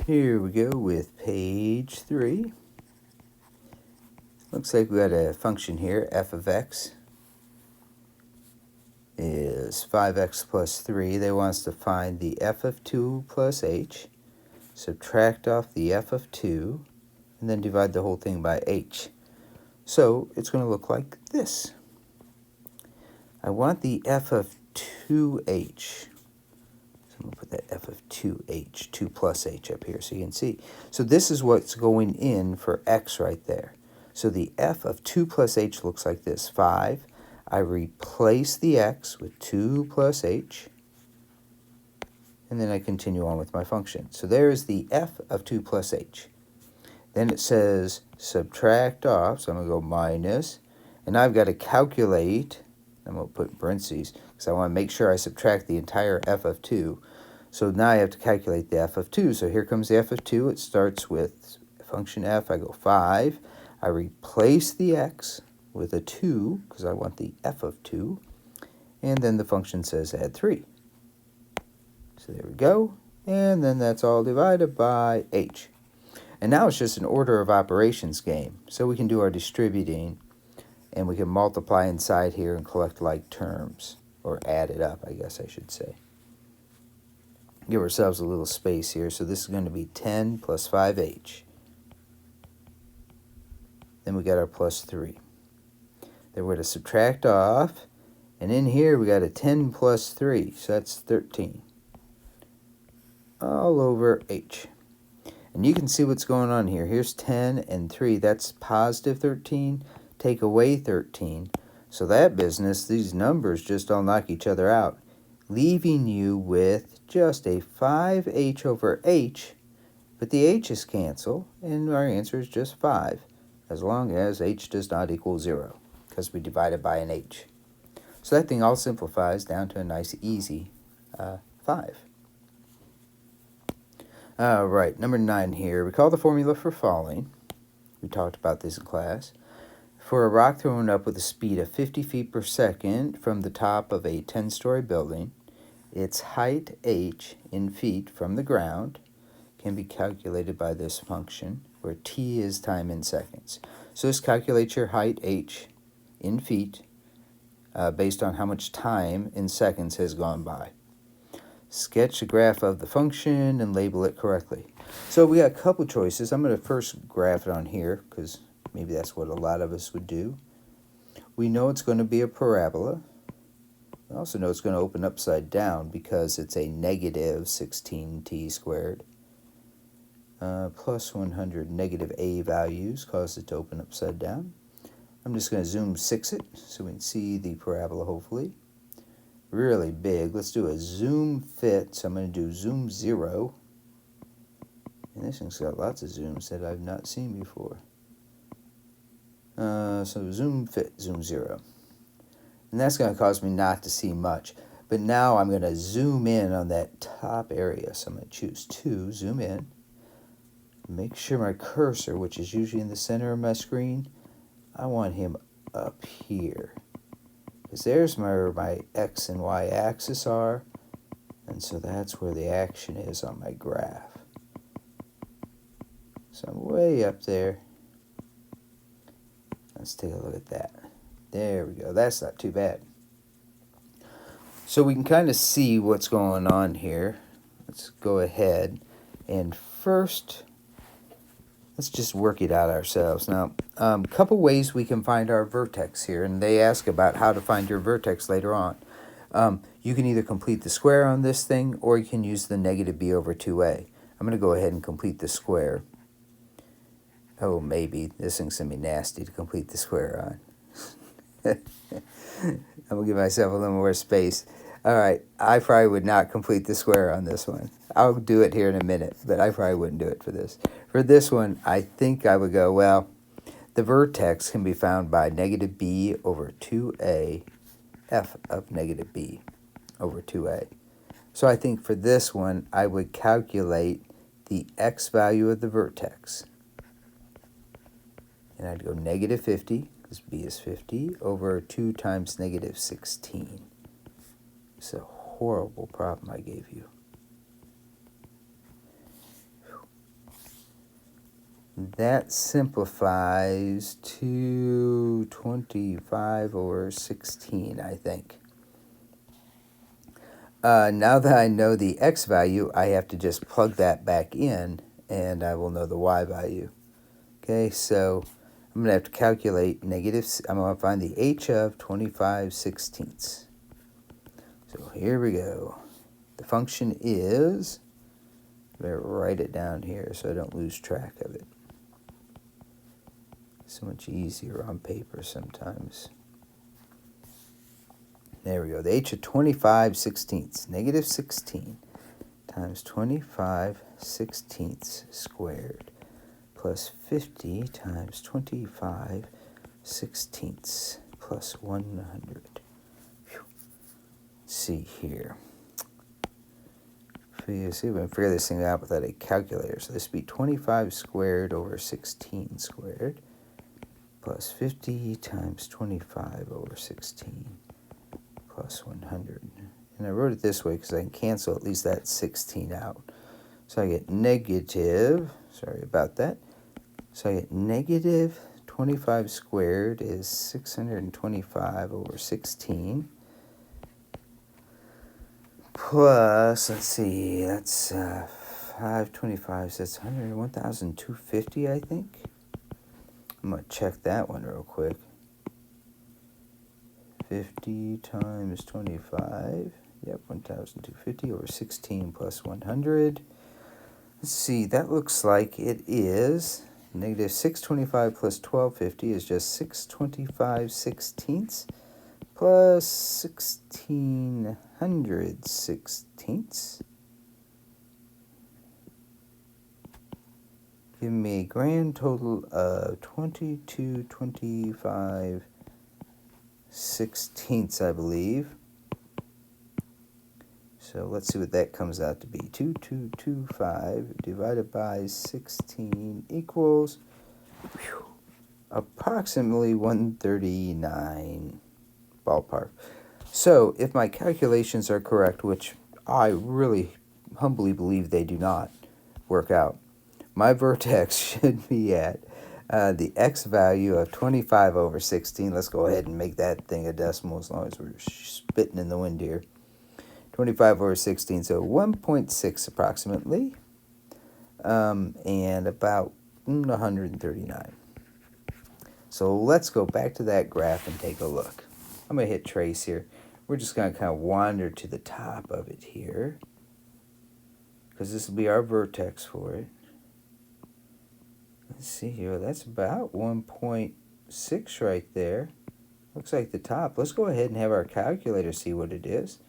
Here we go with page 3. Looks like we got a function here, f of x is 5x plus 3. They want us to find the f of 2 plus h, subtract off the f of 2, and then divide the whole thing by h. So it's going to look like this. I want the f of 2h. So I'm going to put that f of 2h, 2 plus h up here so you can see. So this is what's going in for x right there. So the f of 2 plus h looks like this, 5. I replace the x with 2 plus h, and then I continue on with my function. So there's the f of 2 plus h. Then it says subtract off, so I'm going to go minus, and I've got to calculate, I'm going to put in parentheses, because I want to make sure I subtract the entire f of 2. So now I have to calculate the f of 2. So here comes the f of 2. It starts with function f. I go 5. I replace the x with a 2, because I want the f of 2. And then the function says add 3. So there we go. And then that's all divided by h. And now it's just an order of operations game. So we can do our distributing, and we can multiply inside here and collect like terms, or add it up, I guess I should say. Give ourselves a little space here. So this is going to be 10 plus 5h. Then we got our plus 3. Then we're going to subtract off, and in here we got a 10 plus 3, so that's 13. All over h. And you can see what's going on here. Here's 10 and 3. That's positive 13. Take away 13. So that business, these numbers just all knock each other out, leaving you with just a 5h over h. But the h's cancel, and our answer is just 5, as long as h does not equal 0, because we divided by an h. So that thing all simplifies down to a nice, easy 5. All right, number 9 here. Recall the formula for falling. We talked about this in class. For a rock thrown up with a speed of 50 feet per second from the top of a 10-story building, its height h in feet from the ground can be calculated by this function, where t is time in seconds. So this calculates your height h in feet based on how much time in seconds has gone by. Sketch a graph of the function and label it correctly. So we got a couple choices. I'm going to first graph it on here, because maybe that's what a lot of us would do. We know it's going to be a parabola. We also know it's going to open upside down because it's a negative 16t squared. Plus 100 negative a values cause it to open upside down. I'm just going to zoom 6 it so we can see the parabola hopefully. Really big. Let's do a zoom fit. So I'm going to do zoom 0. And this thing's got lots of zooms that I've not seen before. So zoom fit, zoom 0. And that's going to cause me not to see much. But now I'm going to zoom in on that top area. So I'm going to choose 2, zoom in. Make sure my cursor, which is usually in the center of my screen, I want him up here. Because there's where my x and y axis are, and so that's where the action is on my graph. So I'm way up there. Let's take a look at that. There we go. That's not too bad. So we can kind of see what's going on here. Let's go ahead and first, let's just work it out ourselves. Now, a couple ways we can find our vertex here, and they ask about how to find your vertex later on. You can either complete the square on this thing, or you can use the negative b over 2a. I'm going to go ahead and complete the square. Oh, maybe. This thing's going to be nasty to complete the square on. I'm going to give myself a little more space. All right, I probably would not complete the square on this one. I'll do it here in a minute, but I probably wouldn't do it for this. For this one, I think I would go, well, the vertex can be found by negative b over 2a, f of negative b over 2a. So I think for this one, I would calculate the x value of the vertex. And I'd go negative 50, because b is 50, over 2 times negative 16. It's a horrible problem I gave you. that simplifies to 25 over 16, I think. Now that I know the x value, I have to just plug that back in, and I will know the y value. Okay, so I'm going to have to calculate I'm going to find the h of 25/16. So here we go. The function is, I better write it down here so I don't lose track of it. So much easier on paper sometimes. There we go. The h of 25/16, negative 16 times 25/16 squared plus 50 times 25/16 plus 100. Whew. Let's see here. See if we can figure this thing out without a calculator. So this would be 25 squared over 16 squared plus 50 times 25 over 16 plus 100. And I wrote it this way because I can cancel at least that 16 out. So I get negative, sorry about that. So I get negative 25 squared is 625 over 16. Plus, let's see, that's 525, so that's 1,250, I think. I'm going to check that one real quick. 50 times 25, yep, 1,250 over 16 plus 100. Let's see, that looks like it is negative 625 plus 1,250 is just 625/16 plus 1,600/16. Give me a grand total of 2225/16, I believe. So let's see what that comes out to be. 2225 divided by 16 equals approximately 139, ballpark. So if my calculations are correct, which I really humbly believe they do not work out, my vertex should be at the x value of 25 over 16. Let's go ahead and make that thing a decimal as long as we're spitting in the wind here. 25 over 16, so 1.6 approximately, and about 139. So let's go back to that graph and take a look. I'm going to hit trace here. We're just going to kind of wander to the top of it here, because this will be our vertex for it. Let's see here, that's about 1.6 right there. Looks like the top. Let's go ahead and have our calculator see what it is.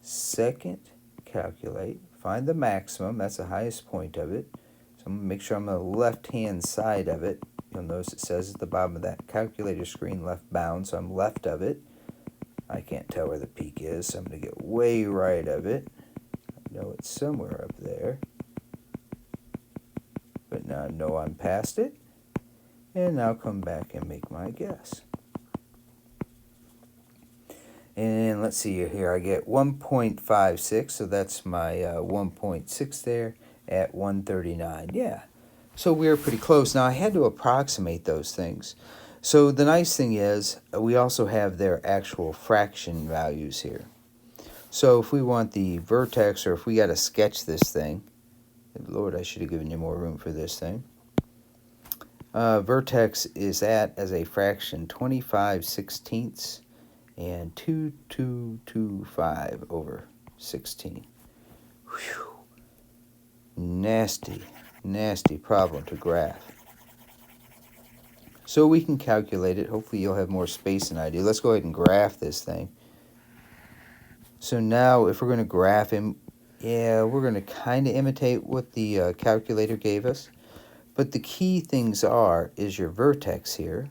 Second, calculate, find the maximum, that's the highest point of it. So I'm going to make sure I'm on the left-hand side of it. You'll notice it says at the bottom of that calculator screen, left bound, so I'm left of it. I can't tell where the peak is, so I'm going to get way right of it. I know it's somewhere up there. But now I know I'm past it. And now come back and make my guess. And let's see here, I get 1.56, so that's my 1.6 there at 139. Yeah, so we were pretty close. Now, I had to approximate those things. So the nice thing is we also have their actual fraction values here. So if we want the vertex, or if we got to sketch this thing, Lord, I should have given you more room for this thing. Vertex is at, as a fraction, 25/16 and 2225 over 16. Whew. Nasty, nasty problem to graph. So we can calculate it. Hopefully you'll have more space than I do. Let's go ahead and graph this thing. So now if we're going to graph him, yeah, we're going to kind of imitate what the calculator gave us. But the key things is your vertex here.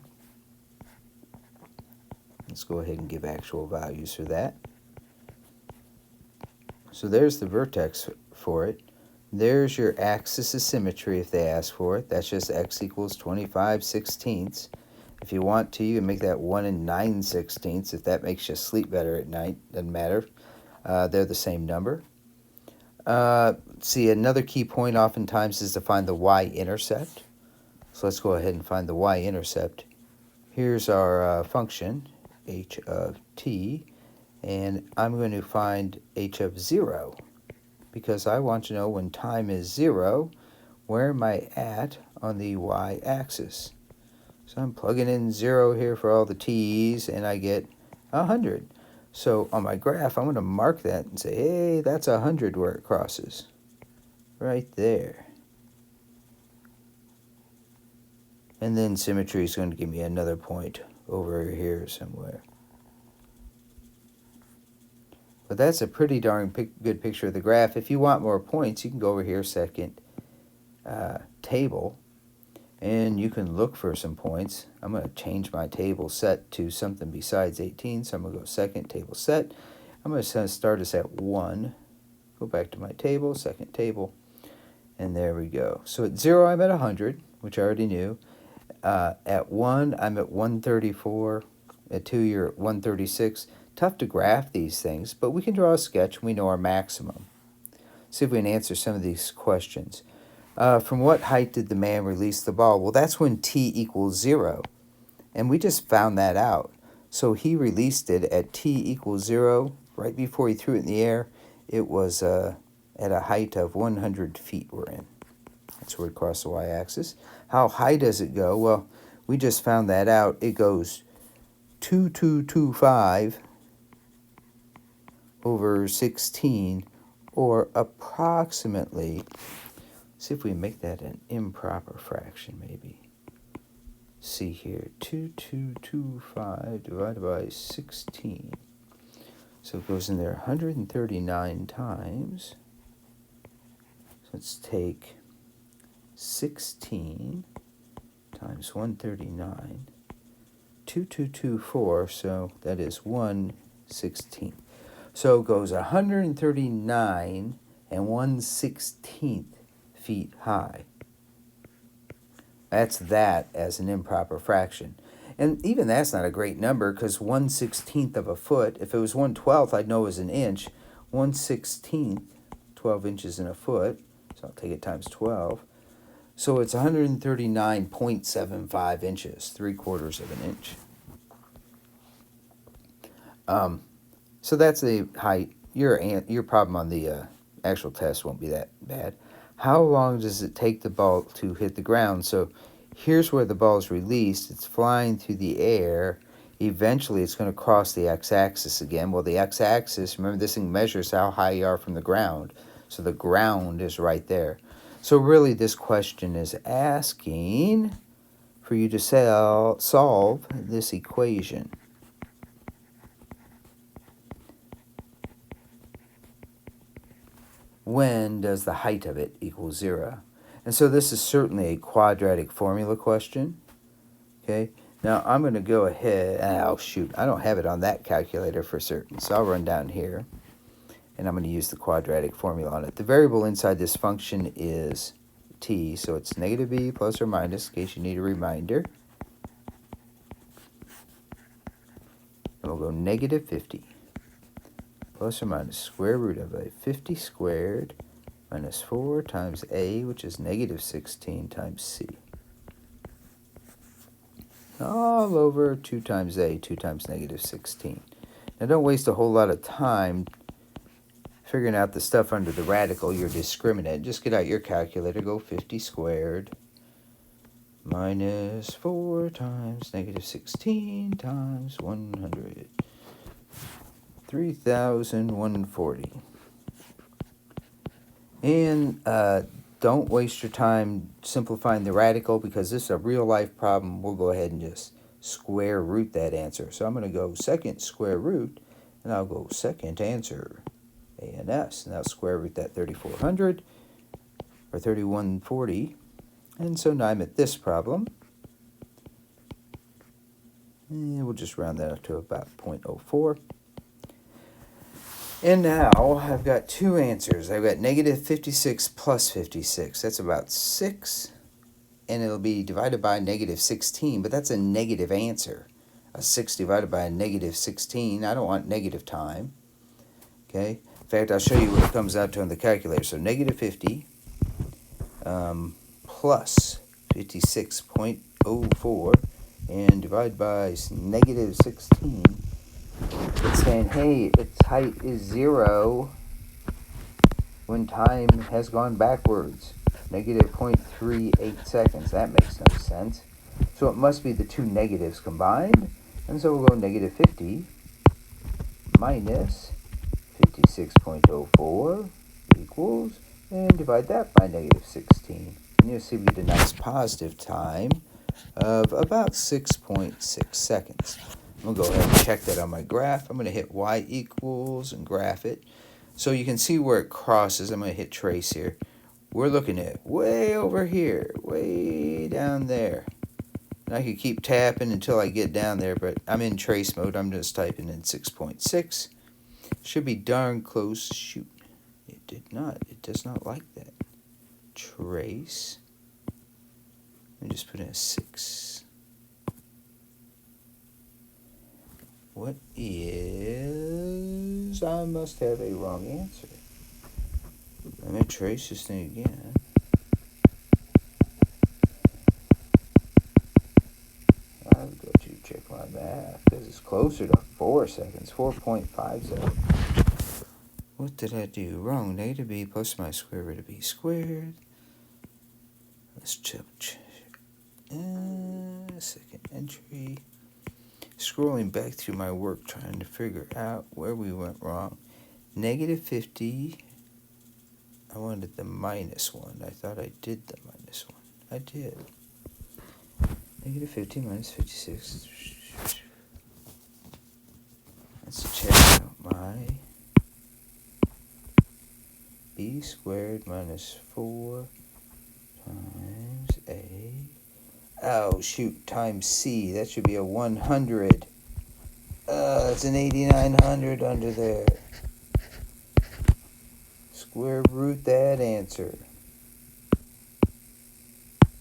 Let's go ahead and give actual values for that. So there's the vertex for it. There's your axis of symmetry if they ask for it. That's just x equals 25/16. If you want to, you can make that 1 9/16 if that makes you sleep better at night. Doesn't matter. They're the same number. See, another key point oftentimes is to find the Y-intercept. So let's go ahead and find the y-intercept. Here's our function, h of t, and I'm going to find h of 0, because I want to know when time is 0, where am I at on the y-axis. So I'm plugging in 0 here for all the t's, and I get 100. So on my graph, I'm going to mark that and say, hey, that's 100 where it crosses. Right there. And then symmetry is going to give me another point over here somewhere. But that's a pretty darn good picture of the graph. If you want more points, you can go over here, second table, and you can look for some points. I'm going to change my table set to something besides 18, so I'm going to go second table set. I'm going to start us at 1. Go back to my table, second table, and there we go. So at 0, I'm at 100, which I already knew. At 1, I'm at 134. At 2, you're at 136. Tough to graph these things, but we can draw a sketch and we know our maximum. See if we can answer some of these questions. From what height did the man release the ball? Well, that's when t equals 0, and we just found that out. So he released it at t equals 0, right before he threw it in the air. It was at a height of 100 feet we're in. That's where we cross the y-axis. How high does it go? Well, we just found that out. It goes 2225 over 16, or approximately, see if we make that an improper fraction maybe. See here, 2225 divided by 16. So it goes in there 139 times. So let's take 16 times 139, 2224, so that is 1/16. So it goes 139 and 1/16 feet high. That's that as an improper fraction. And even that's not a great number, because 1/16 of a foot, if it was 1/12, I'd know it was an inch. 1/16, 12 inches in a foot, so I'll take it times 12. So it's 139.75 inches, 3/4 of an inch. So that's the height. Your problem on the actual test won't be that bad. How long does it take the ball to hit the ground? So here's where the ball is released. It's flying through the air. Eventually, it's going to cross the x-axis again. Well, the x-axis, remember, this thing measures how high you are from the ground. So the ground is right there. So really, this question is asking for you to solve this equation. When does the height of it equal 0? And so this is certainly a quadratic formula question. Okay, now I'm going to go ahead, oh shoot, I don't have it on that calculator for certain, so I'll run down here, and I'm going to use the quadratic formula on it. The variable inside this function is t, so it's negative b plus or minus, in case you need a reminder. And we'll go negative 50. Plus or minus square root of a 50 squared minus 4 times a, which is negative 16 times c. All over 2 times a, 2 times negative 16. Now don't waste a whole lot of time figuring out the stuff under the radical, your discriminant. Just get out your calculator, go 50 squared minus 4 times negative 16 times 100. 3,140. And don't waste your time simplifying the radical, because this is a real life problem. We'll go ahead and just square root that answer. So I'm going to go second square root, and I'll go second answer, A and S. And I'll square root that 3,400, or 3,140. And so now I'm at this problem. And we'll just round that up to about 0.04. And now I've got two answers. I've got negative 56 plus 56. That's about 6. And it'll be divided by negative 16, but that's a negative answer. A 6 divided by a negative 16. I don't want negative time. Okay. In fact, I'll show you what it comes out to on the calculator. So negative 50 plus 56.04, and divide by negative 16. It's saying, hey, its height is 0 when time has gone backwards. Negative 0.38 seconds. That makes no sense. So it must be the two negatives combined. And so we'll go negative 50 minus 56.04 equals, and divide that by negative 16. And you'll see we get a nice positive time of about 6.6 seconds. I'm going to go ahead and check that on my graph. I'm going to hit Y equals and graph it. So you can see where it crosses. I'm going to hit trace here. We're looking at way over here, way down there. And I could keep tapping until I get down there, but I'm in trace mode. I'm just typing in 6.6. Should be darn close. Shoot. It did not. It does not like that. Trace. Let me just put in a 6. What is... I must have a wrong answer. Let me trace this thing again. I've got to check my math because it's closer to 4 seconds. 4.5 seconds. What did I do wrong? Negative b plus my square root of b squared. Let's check. Second entry. Scrolling back through my work trying to figure out where we went wrong. Negative 50. I wanted the minus 1. I thought I did the minus 1. I did. Negative 50 minus 56. Let's check out my b squared minus 4 times a. Oh, shoot, times c. That should be a 100. It's an 8900 under there. Square root that answer. I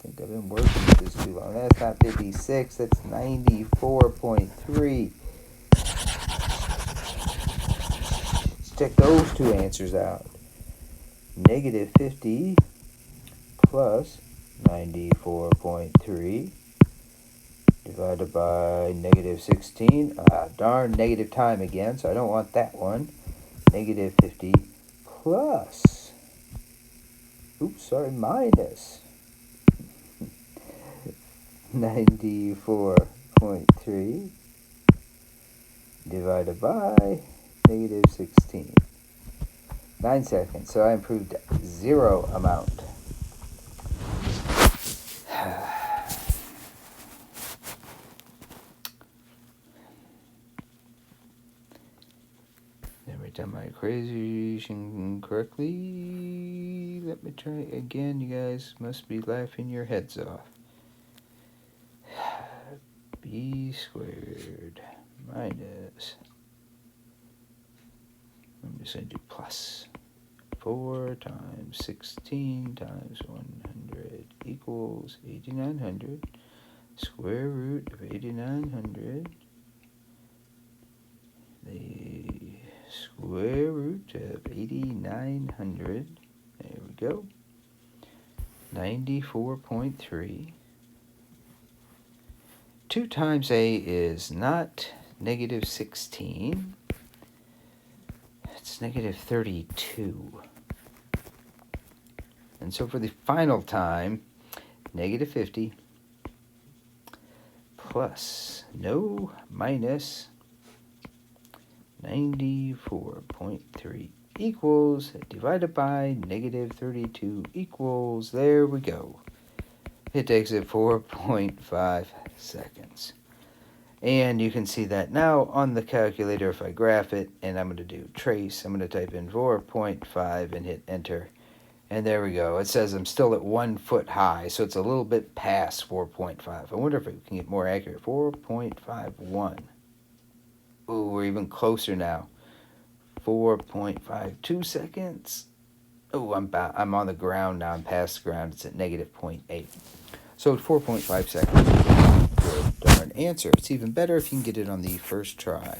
think I've been working with this too long. That's not 56. That's 94.3. Let's check those two answers out. Negative 50 plus 94.3 divided by negative 16. Darn, negative time again, so I don't want that one. Negative 50 plus, minus 94.3 divided by negative 16. 9 seconds, so I improved 0 amount. Every time I equation correctly, let me try again. You guys must be laughing your heads off. B squared minus, I'm just going to do plus 4 times 16 times 100 equals 8900. Square root of 8900. The square root of 8900. There we go. 94.3. 2 times a is not negative 16. It's negative 32. And so for the final time, negative 50 plus, no, minus 94.3 equals, divided by negative 32 equals, there we go. It takes it 4.5 seconds. And you can see that now on the calculator if I graph it, and I'm going to do trace. I'm going to type in 4.5 and hit enter. And there we go. It says I'm still at 1 foot high, so it's a little bit past 4.5. I wonder if it can get more accurate. 4.51. Ooh, we're even closer now. 4.52 seconds. Oh, I'm on the ground now. I'm past the ground. It's at negative 0.8. So 4.5 seconds. Good darn answer. It's even better if you can get it on the first try.